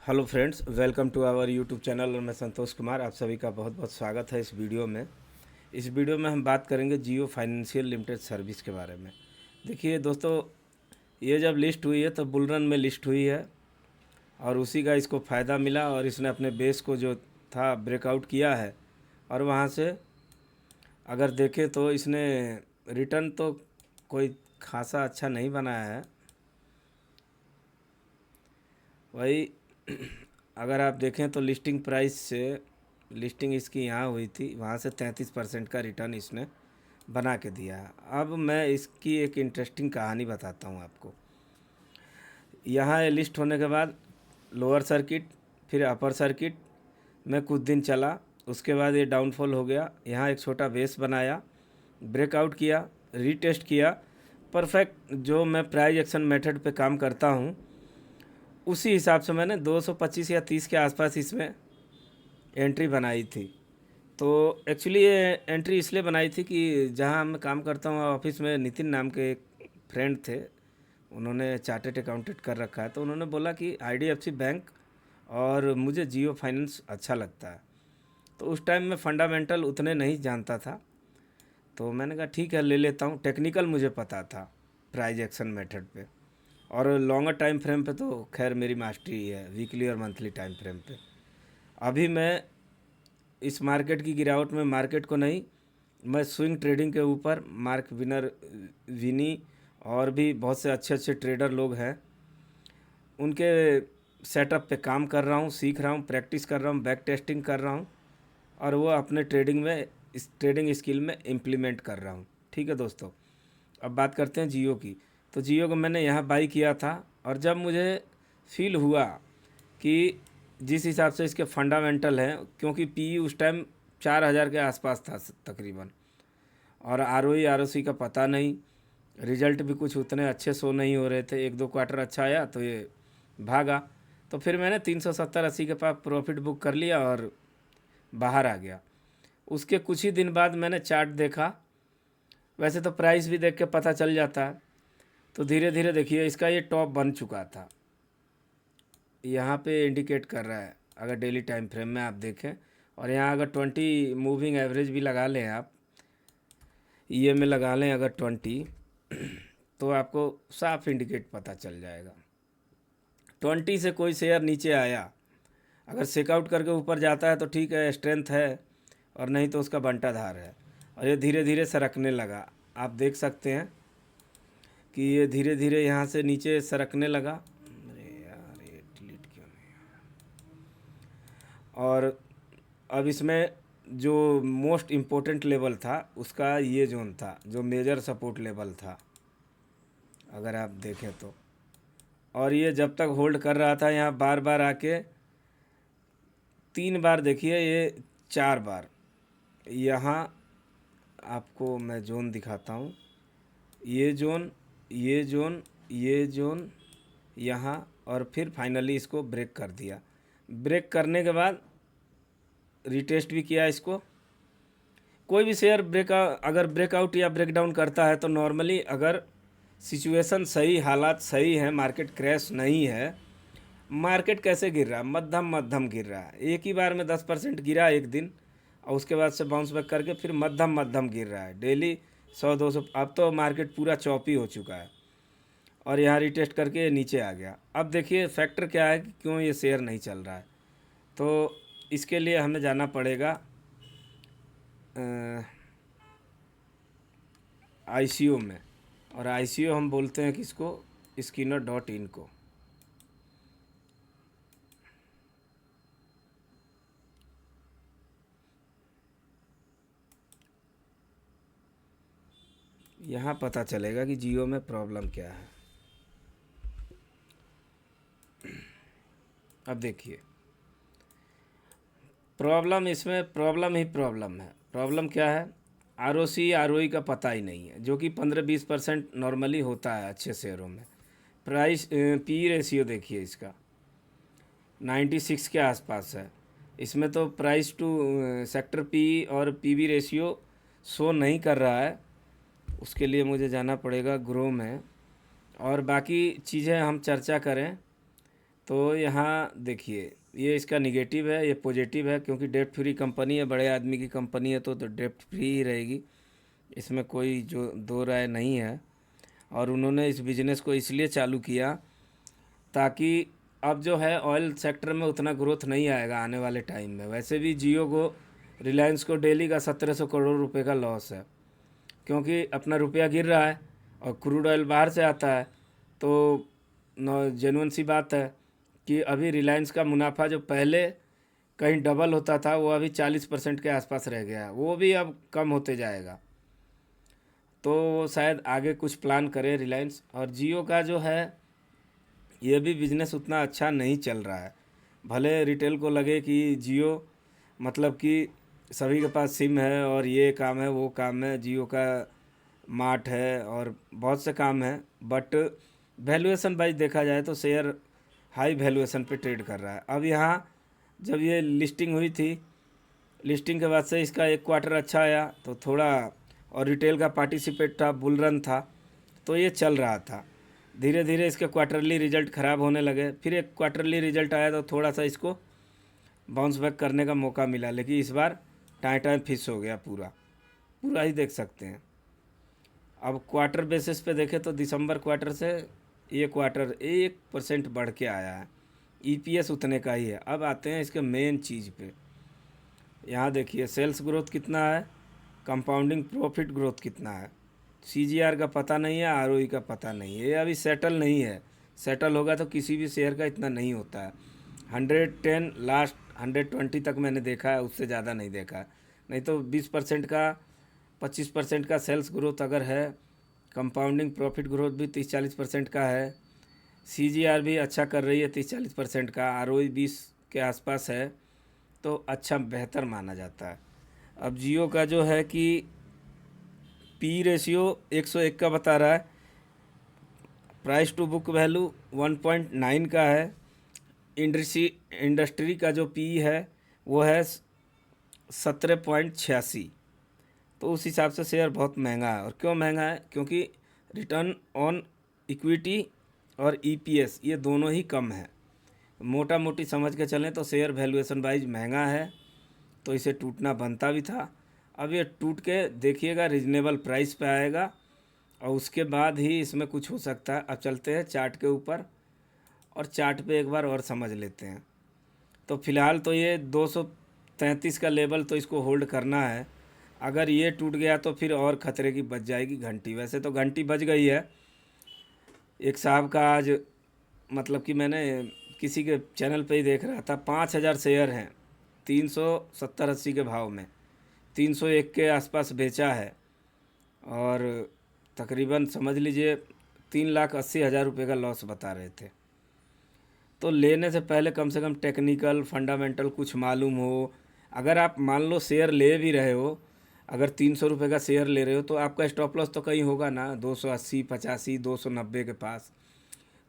Hello friends, welcome to our YouTube channel और मैं संतोष कुमार। आप सभी का बहुत बहुत स्वागत है इस वीडियो में। इस वीडियो में हम बात करेंगे जियो फाइनेंशियल लिमिटेड सर्विस के बारे में। देखिए दोस्तों, ये जब लिस्ट हुई है तो बुल रन में लिस्ट हुई है और उसी का इसको फ़ायदा मिला और इसने अपने बेस को जो था ब्रेकआउट किया है। और वहाँ से अगर देखें तो इसने रिटर्न तो कोई खासा अच्छा नहीं बनाया है। वही अगर आप देखें तो लिस्टिंग प्राइस से लिस्टिंग इसकी यहाँ हुई थी, वहाँ से 33% का रिटर्न इसने बना के दिया है। अब मैं इसकी एक इंटरेस्टिंग कहानी बताता हूँ आपको। यहाँ ये लिस्ट होने के बाद लोअर सर्किट, फिर अपर सर्किट में कुछ दिन चला, उसके बाद ये डाउनफॉल हो गया। यहाँ एक छोटा बेस बनाया, ब्रेकआउट किया, रीटेस्ट किया। परफेक्ट जो मैं प्राइस एक्शन मेथड पे काम करता हूँ उसी हिसाब से मैंने 225 या 30 के आसपास इसमें एंट्री बनाई थी। तो एक्चुअली ये एंट्री इसलिए बनाई थी कि जहाँ मैं काम करता हूँ ऑफिस में नितिन नाम के एक फ्रेंड थे, उन्होंने चार्टेड अकाउंटेंट कर रखा है। तो उन्होंने बोला कि आईडीएफसी बैंक और मुझे जियो फाइनेंस अच्छा लगता है। तो उस टाइम में फंडामेंटल उतने नहीं जानता था, तो मैंने कहा ठीक है ले लेता हूँ। टेक्निकल मुझे पता था प्राइज एक्शन मेथड पे, और लॉन्गर टाइम फ्रेम पे तो खैर मेरी मास्टरी है, वीकली और मंथली टाइम फ्रेम पे। अभी मैं इस मार्केट की गिरावट में मार्केट को नहीं, मैं स्विंग ट्रेडिंग के ऊपर मार्क विनर, विनी और भी बहुत से अच्छे अच्छे ट्रेडर लोग हैं, उनके सेटअप पे काम कर रहा हूँ, सीख रहा हूँ, प्रैक्टिस कर रहा हूँ, बैक टेस्टिंग कर रहा हूँ और वो अपने ट्रेडिंग में, इस ट्रेडिंग स्किल में इम्प्लीमेंट कर रहा हूँ। ठीक है दोस्तों, अब बात करते हैं जियो की। तो जियो को मैंने यहाँ बाई किया था और जब मुझे फील हुआ कि जिस हिसाब से इसके फंडामेंटल हैं, क्योंकि पी उस टाइम 4000 के आसपास था तकरीबन, और आर ओ सी का पता नहीं, रिजल्ट भी कुछ उतने अच्छे शो नहीं हो रहे थे। एक दो क्वार्टर अच्छा आया तो ये भागा। तो फिर मैंने 370-80 के पास प्रॉफिट बुक कर लिया और बाहर आ गया। उसके कुछ ही दिन बाद मैंने चार्ट देखा, वैसे तो प्राइस भी देख के पता चल जाता है। तो धीरे धीरे देखिए इसका ये टॉप बन चुका था, यहाँ पे इंडिकेट कर रहा है अगर डेली टाइम फ्रेम में आप देखें। और यहाँ अगर 20 मूविंग एवरेज भी लगा लें आप, ये में लगा लें अगर 20, तो आपको साफ इंडिकेट पता चल जाएगा। 20 से कोई शेयर नीचे आया, अगर चेकआउट करके ऊपर जाता है तो ठीक है, स्ट्रेंथ है, और नहीं तो उसका बंटाधार है। और ये धीरे धीरे सरकने लगा, आप देख सकते हैं कि ये धीरे धीरे यहाँ से नीचे सरकने लगा। अरे यार ये डिलीट क्यों नहीं। और अब इसमें जो मोस्ट इम्पोर्टेंट लेवल था उसका ये जोन था, जो मेजर सपोर्ट लेवल था अगर आप देखें तो। और ये जब तक होल्ड कर रहा था, यहाँ बार बार आके 3 बार देखिए, ये 4 बार, यहाँ आपको मैं जोन दिखाता हूँ, ये जोन, ये जोन, ये जोन, यहाँ, और फिर फाइनली इसको ब्रेक कर दिया। ब्रेक करने के बाद रिटेस्ट भी किया इसको। कोई भी शेयर अगर ब्रेकआउट या ब्रेकडाउन करता है तो नॉर्मली, अगर सिचुएशन सही, हालात सही हैं, मार्केट क्रैश नहीं है, मार्केट कैसे गिर रहा है, मध्यम मध्यम गिर रहा है। एक ही बार में 10% गिरा एक दिन और उसके बाद से बाउंस बैक करके फिर मध्यम मध्यम गिर रहा है डेली 100-200। अब तो मार्केट पूरा चौपी हो चुका है और यहाँ रिटेस्ट करके ये नीचे आ गया। अब देखिए फैक्टर क्या है कि क्यों ये शेयर नहीं चल रहा है। तो इसके लिए हमें जाना पड़ेगा आईसीओ में, और आईसीओ हम बोलते हैं किसको, स्किनर.इन को। यहाँ पता चलेगा कि जियो में प्रॉब्लम क्या है। अब देखिए प्रॉब्लम, इसमें प्रॉब्लम ही प्रॉब्लम है। प्रॉब्लम क्या है, आरओसी आरओई का पता ही नहीं है, जो कि 15-20% नॉर्मली होता है अच्छे शेयरों में। प्राइस पी रेशियो देखिए इसका 96 के आसपास है। इसमें तो प्राइस टू सेक्टर पी और पीवी रेशियो शो नहीं कर रहा है। उसके लिए मुझे जाना पड़ेगा ग्रो में, और बाकी चीज़ें हम चर्चा करें तो यहाँ देखिए, ये इसका निगेटिव है, ये पॉजिटिव है, क्योंकि डेप्ट फ्री कंपनी है, बड़े आदमी की कंपनी है, तो डेप्ट फ्री ही रहेगी, इसमें कोई जो दो राय नहीं है। और उन्होंने इस बिज़नेस को इसलिए चालू किया ताकि अब जो है ऑयल सेक्टर में उतना ग्रोथ नहीं आएगा आने वाले टाइम में। वैसे भी जियो को, रिलायंस को डेली का 1700 करोड़ रुपए का लॉस है, क्योंकि अपना रुपया गिर रहा है और क्रूड ऑयल बाहर से आता है। तो जेन्युइन सी बात है कि अभी रिलायंस का मुनाफा जो पहले कहीं डबल होता था, वो अभी 40% के आसपास रह गया है, वो भी अब कम होते जाएगा। तो वो शायद आगे कुछ प्लान करे रिलायंस। और जियो का जो है, ये भी बिज़नेस उतना अच्छा नहीं चल रहा है। भले रिटेल को लगे कि जियो मतलब कि सभी के पास सिम है और ये काम है वो काम है, जियो का मार्ट है और बहुत से काम हैं, बट वैल्यूएशन वाइज देखा जाए तो शेयर हाई वैल्यूएशन पे ट्रेड कर रहा है। अब यहाँ जब ये लिस्टिंग हुई थी, लिस्टिंग के बाद से इसका एक क्वार्टर अच्छा आया तो थोड़ा, और रिटेल का पार्टिसिपेट था, बुल रन था, तो ये चल रहा था। धीरे धीरे इसके क्वार्टरली रिजल्ट ख़राब होने लगे, फिर एक क्वार्टरली रिजल्ट आया तो थोड़ा सा इसको बाउंस बैक करने का मौका मिला, लेकिन इस बार टाइम टाइम फिश हो गया, पूरा पूरा ही देख सकते हैं। अब क्वार्टर बेसिस पे देखें तो दिसंबर क्वार्टर से ये क्वार्टर 1% बढ़ के आया है, ईपीएस उतने का ही है। अब आते हैं इसके मेन चीज़ पे। यहाँ देखिए सेल्स ग्रोथ कितना है, कंपाउंडिंग प्रॉफिट ग्रोथ कितना है, सीजीआर का पता नहीं है, आरओई का पता नहीं है, ये अभी सेटल नहीं है। सेटल होगा तो किसी भी शेयर का इतना नहीं होता है। 110 लास्ट 120 तक मैंने देखा है, उससे ज़्यादा नहीं देखा है। नहीं तो 20% का 25% का सेल्स ग्रोथ अगर है, कंपाउंडिंग प्रॉफिट ग्रोथ भी 30-40% का है, सीजीआर भी अच्छा कर रही है 30-40% का, आरओई 20 के आसपास है, तो अच्छा बेहतर माना जाता है। अब जियो का जो है कि पी रेशियो 101 का बता रहा है, प्राइस टू बुक वैल्यू 1.9 का है, इंडस्ट्री का जो पी है वो है 17.86। तो उस हिसाब से शेयर बहुत महंगा है। और क्यों महंगा है? क्योंकि रिटर्न ऑन इक्विटी और ईपीएस ये दोनों ही कम है। मोटा मोटी समझ के चलें तो शेयर वैल्यूएशन वाइज महंगा है, तो इसे टूटना बनता भी था। अब ये टूट के देखिएगा रिजनेबल प्राइस पे आएगा और उसके बाद ही इसमें कुछ हो सकता है। अब चलते हैं चार्ट के ऊपर और चार्ट पे एक बार और समझ लेते हैं। तो फ़िलहाल तो ये 233 का लेवल तो इसको होल्ड करना है। अगर ये टूट गया तो फिर और ख़तरे की बच जाएगी घंटी। वैसे तो घंटी बज गई है। एक साहब का आज मतलब कि मैंने किसी के चैनल पे ही देख रहा था, 5000 शेयर हैं 370-80 के भाव में, 301 के आसपास बेचा है और तकरीबन समझ लीजिए 3,80,000 रुपये का लॉस बता रहे थे। तो लेने से पहले कम से कम टेक्निकल फंडामेंटल कुछ मालूम हो। अगर आप मान लो शेयर ले भी रहे हो, अगर 300 रुपये का शेयर ले रहे हो तो आपका स्टॉप लॉस तो कहीं होगा ना, 280, 85, 290 के पास।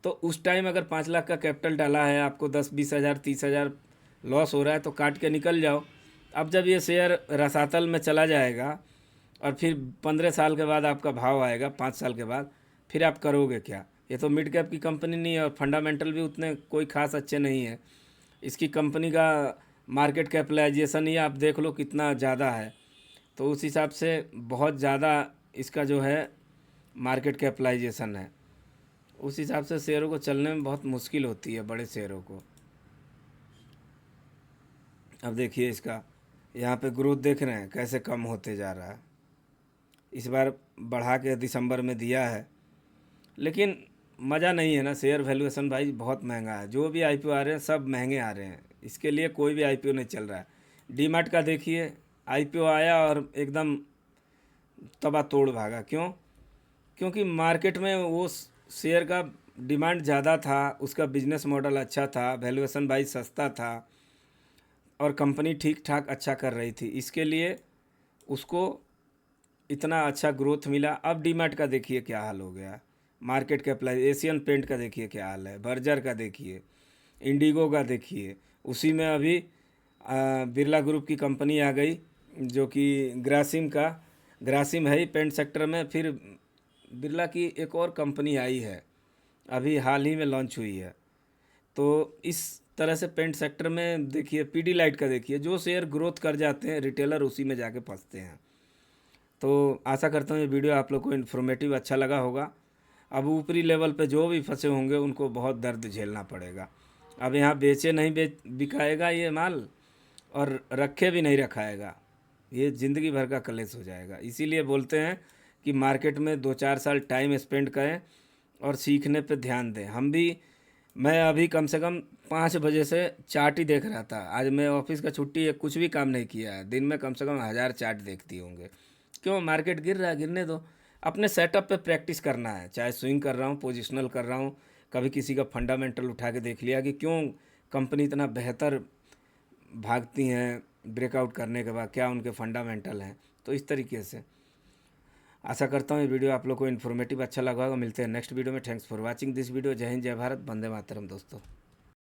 तो उस टाइम अगर 5 लाख का कैपिटल डाला है, आपको 10-20 हज़ार 30 हज़ार लॉस हो रहा है तो काट के निकल जाओ। अब जब ये शेयर रसातल में चला जाएगा और फिर 15 साल के बाद आपका भाव आएगा, 5 साल के बाद, फिर आप करोगे क्या? ये तो मिड कैप की कंपनी नहीं है और फंडामेंटल भी उतने कोई खास अच्छे नहीं है। इसकी कंपनी का मार्केट कैपिटलाइजेशन ही आप देख लो कितना ज़्यादा है, तो उस हिसाब से बहुत ज़्यादा इसका जो है मार्केट कैपिटलाइजेशन है। उस हिसाब से शेयरों को चलने में बहुत मुश्किल होती है, बड़े शेयरों को। अब देखिए इसका यहाँ पे ग्रोथ देख रहे हैं कैसे कम होते जा रहा है। इस बार बढ़ा के दिसंबर में दिया है, लेकिन मज़ा नहीं है ना। शेयर वैल्यूएशन भाई बहुत महंगा है, जो भी आईपीओ आ रहे हैं सब महंगे आ रहे हैं, इसके लिए कोई भी आईपीओ नहीं चल रहा है। डीमार्ट का देखिए, आईपीओ आया और एकदम तबा तोड़ भागा। क्यों? क्योंकि मार्केट में वो शेयर का डिमांड ज़्यादा था, उसका बिजनेस मॉडल अच्छा था, वैल्यूएशन भाई सस्ता था और कंपनी ठीक ठाक अच्छा कर रही थी, इसके लिए उसको इतना अच्छा ग्रोथ मिला। अब डीमार्ट का देखिए क्या हाल हो गया, मार्केट कैपिटलाइज, एशियन पेंट का देखिए क्या हाल है, बर्जर का देखिए, इंडिगो का देखिए, उसी में अभी बिरला ग्रुप की कंपनी आ गई जो कि ग्रासिम है ही पेंट सेक्टर में। फिर बिरला की एक और कंपनी आई है, अभी हाल ही में लॉन्च हुई है, तो इस तरह से पेंट सेक्टर में देखिए पीडीलाइट का देखिए, जो शेयर ग्रोथ कर जाते हैं रिटेलर उसी में जाके फंसते हैं। तो आशा करता हूँ ये वीडियो आप लोग को इन्फॉर्मेटिव अच्छा लगा होगा। अब ऊपरी लेवल पे जो भी फंसे होंगे उनको बहुत दर्द झेलना पड़ेगा। अब यहाँ बेचे नहीं बिकाएगा ये माल, और रखे भी नहीं रखाएगा, ये ज़िंदगी भर का कलेश हो जाएगा। इसीलिए बोलते हैं कि मार्केट में 2-4 साल टाइम स्पेंड करें और सीखने पे ध्यान दें। मैं अभी कम से कम 5 बजे से चार्ट ही देख रहा था। आज मैं ऑफिस का छुट्टी है, कुछ भी काम नहीं किया है। दिन में कम से कम 1000 चार्ट देखती होंगे। क्यों? मार्केट गिर रहा है, गिरने दो। अपने सेटअप पे प्रैक्टिस करना है, चाहे स्विंग कर रहा हूँ, पोजिशनल कर रहा हूँ, कभी किसी का फंडामेंटल उठा के देख लिया कि क्यों कंपनी इतना बेहतर भागती हैं ब्रेकआउट करने के बाद, क्या उनके फंडामेंटल हैं। तो इस तरीके से आशा करता हूँ ये वीडियो आप लोग को इन्फॉर्मेटिव अच्छा लगा होगा। मिलते हैं नेक्स्ट वीडियो में। Thanks for watching this video. जय हिंद, जय भारत, वंदे मातरम दोस्तों।